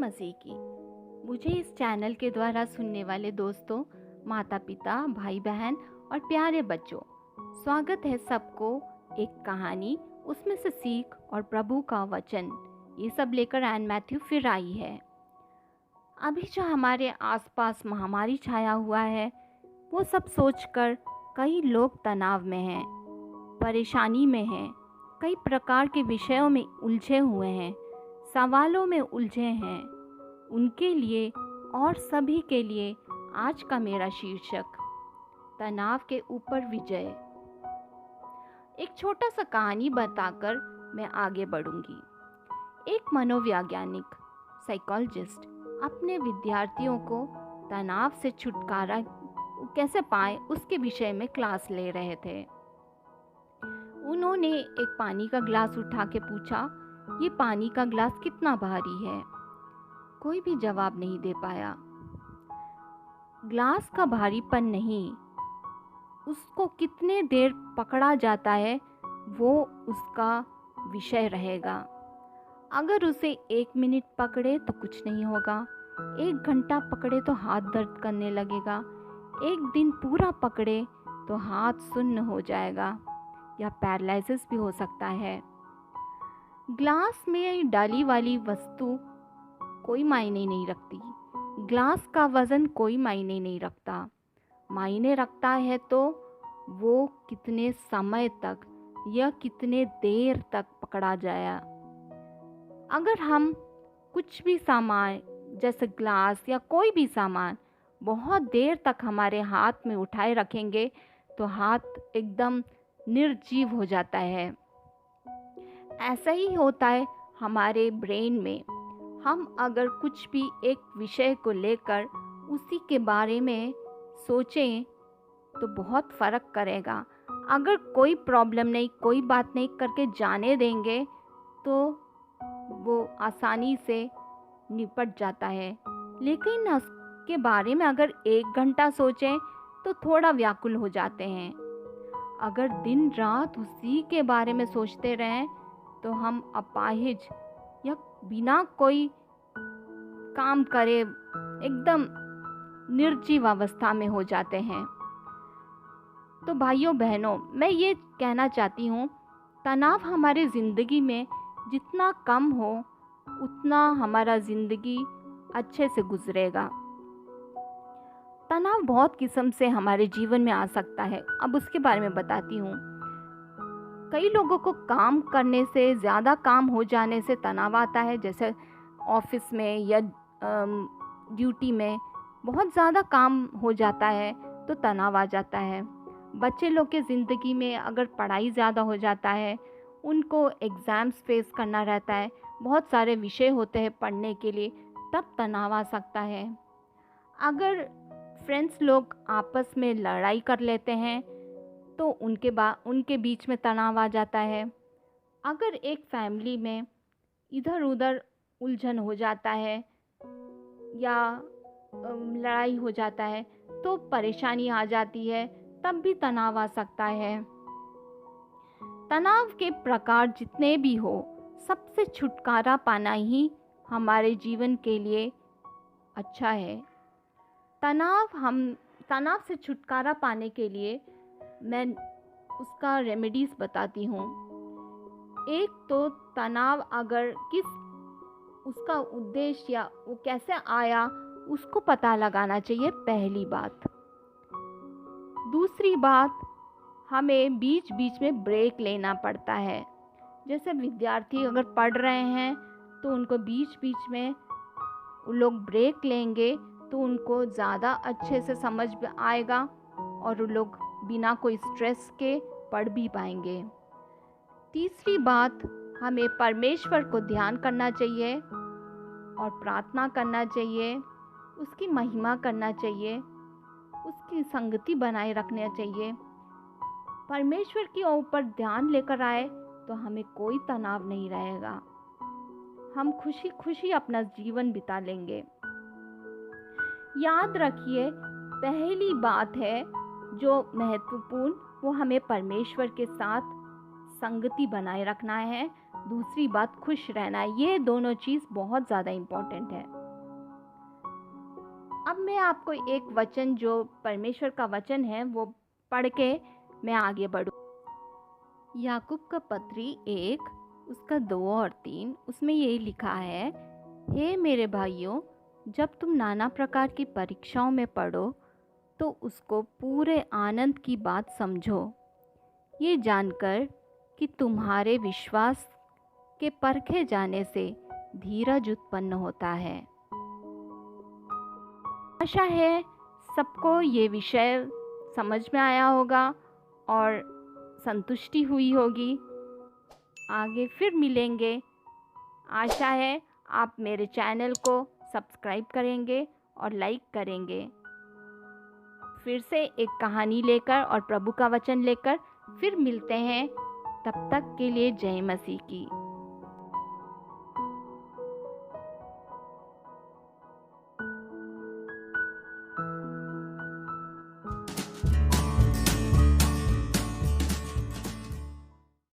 मसीह की। मुझे इस चैनल के द्वारा सुनने वाले दोस्तों, माता पिता, भाई बहन और प्यारे बच्चों, स्वागत है सबको। एक कहानी, उसमें से सीख और प्रभु का वचन, ये सब लेकर एन मैथ्यू फिर आई है। अभी जो हमारे आसपास महामारी छाया हुआ है, वो सब सोचकर कई लोग तनाव में हैं, परेशानी में हैं, कई प्रकार के विषयों में उलझे हुए हैं, सवालों में उलझे हैं। उनके लिए और सभी के लिए आज का मेरा शीर्षक, तनाव के ऊपर विजय। एक छोटा सा कहानी बताकर मैं आगे बढ़ूंगी। एक मनोवैज्ञानिक साइकोलॉजिस्ट अपने विद्यार्थियों को तनाव से छुटकारा कैसे पाए उसके विषय में क्लास ले रहे थे। उन्होंने एक पानी का गिलास उठा के पूछा, ये पानी का गिलास कितना भारी है? कोई भी जवाब नहीं दे पाया। गिलास का भारीपन नहीं, उसको कितने देर पकड़ा जाता है वो उसका विषय रहेगा। अगर उसे 1 मिनट पकड़े तो कुछ नहीं होगा, 1 घंटा पकड़े तो हाथ दर्द करने लगेगा, 1 दिन पूरा पकड़े तो हाथ सुन्न हो जाएगा या पैरालिसिस भी हो सकता है। ग्लास में डाली वाली वस्तु कोई मायने नहीं रखती, ग्लास का वजन कोई मायने नहीं रखता। मायने रखता है तो वो कितने समय तक या कितने देर तक पकड़ा जाया। अगर हम कुछ भी सामान जैसे ग्लास या कोई भी सामान बहुत देर तक हमारे हाथ में उठाए रखेंगे तो हाथ एकदम निर्जीव हो जाता है। ऐसा ही होता है हमारे ब्रेन में। हम अगर कुछ भी एक विषय को लेकर उसी के बारे में सोचें तो बहुत फ़र्क करेगा। अगर कोई प्रॉब्लम नहीं, कोई बात नहीं करके जाने देंगे तो वो आसानी से निपट जाता है। लेकिन उसके बारे में अगर 1 घंटा सोचें तो थोड़ा व्याकुल हो जाते हैं। अगर दिन रात उसी के बारे में सोचते रहें तो हम अपाहिज या बिना कोई काम करे एकदम निर्जीव अवस्था में हो जाते हैं। तो भाइयों बहनों, मैं ये कहना चाहती हूँ, तनाव हमारी ज़िंदगी में जितना कम हो उतना हमारा ज़िंदगी अच्छे से गुजरेगा। तनाव बहुत किस्म से हमारे जीवन में आ सकता है। अब उसके बारे में बताती हूँ। कई लोगों को काम करने से, ज़्यादा काम हो जाने से तनाव आता है, जैसे ऑफिस में या ड्यूटी में बहुत ज़्यादा काम हो जाता है तो तनाव आ जाता है। बच्चे लोग के ज़िंदगी में अगर पढ़ाई ज़्यादा हो जाता है, उनको एग्ज़ाम्स फेस करना रहता है, बहुत सारे विषय होते हैं पढ़ने के लिए, तब तनाव आ सकता है। अगर फ्रेंड्स लोग आपस में लड़ाई कर लेते हैं तो उनके बीच में तनाव आ जाता है। अगर एक फैमिली में इधर उधर उलझन हो जाता है या लड़ाई हो जाता है तो परेशानी आ जाती है, तब भी तनाव आ सकता है। तनाव के प्रकार जितने भी हो, सबसे छुटकारा पाना ही हमारे जीवन के लिए अच्छा है। तनाव से छुटकारा पाने के लिए मैं उसका रेमेडीज़ बताती हूँ। एक तो तनाव अगर उसका उद्देश्य या वो कैसे आया उसको पता लगाना चाहिए, पहली बात। दूसरी बात, हमें बीच बीच में ब्रेक लेना पड़ता है। जैसे विद्यार्थी अगर पढ़ रहे हैं तो उनको बीच बीच में वो लोग ब्रेक लेंगे तो उनको ज़्यादा अच्छे से समझ आएगा और वो लोग बिना कोई स्ट्रेस के पढ़ भी पाएंगे। तीसरी बात, हमें परमेश्वर को ध्यान करना चाहिए और प्रार्थना करना चाहिए, उसकी महिमा करना चाहिए, उसकी संगति बनाए रखना चाहिए। परमेश्वर के ऊपर ध्यान लेकर आए तो हमें कोई तनाव नहीं रहेगा, हम खुशी खुशी अपना जीवन बिता लेंगे। याद रखिए, पहली बात है जो महत्वपूर्ण, वो हमें परमेश्वर के साथ संगति बनाए रखना है, दूसरी बात खुश रहना है। ये दोनों चीज़ बहुत ज़्यादा इम्पोर्टेंट है। अब मैं आपको एक वचन जो परमेश्वर का वचन है वो पढ़ के मैं आगे बढ़ूँ। याकूब का पत्री 1 उसका 2 और 3 उसमें ये लिखा है, हे मेरे भाइयों, जब तुम नाना प्रकार की परीक्षाओं में पढ़ो तो उसको पूरे आनंद की बात समझो, ये जानकर कि तुम्हारे विश्वास के परखे जाने से धीरज उत्पन्न होता है। आशा है सबको ये विषय समझ में आया होगा और संतुष्टि हुई होगी। आगे फिर मिलेंगे। आशा है आप मेरे चैनल को सब्सक्राइब करेंगे और लाइक करेंगे। फिर से एक कहानी लेकर और प्रभु का वचन लेकर फिर मिलते हैं। तब तक के लिए जय मसीह की।